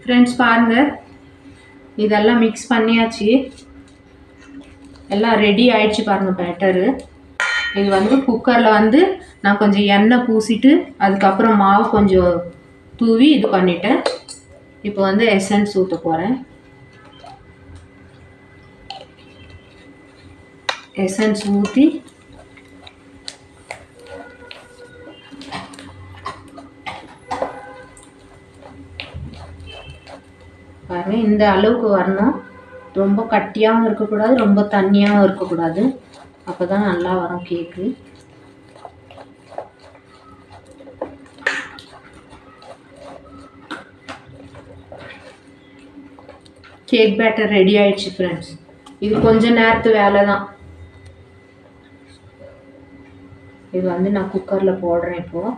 Friends பாருங்கள், இதெல்லாம் mix பண்ணியாச்சு, எல்லாம் ரெடி ஆயிடுச்சு பாருங்கள் பேட்டரு. இது வந்து குக்கரில் வந்து நான் கொஞ்சம் எண்ணெய் பூசிட்டு அதுக்கப்புறம் மாவு கொஞ்சம் தூவி இது பண்ணிட்டேன். இப்போ வந்து எசன்ஸ் ஊற்ற போகிறேன். எசன்ஸ் ஊற்றி பாருங்கள், இந்த அளவுக்கு வரணும். ரொம்ப கட்டியாகவும் இருக்கக்கூடாது, ரொம்ப தண்ணியாகவும் இருக்கக்கூடாது. அப்போ தான் நல்லா வரும் கேக்கு. கேக் பேட்டர் ரெடி ஆயிடுச்சு ஃப்ரெண்ட்ஸ். இது கொஞ்ச நேரத்து வேலை தான். இது வந்து நான் குக்கரில் போடுறேன் இப்போது.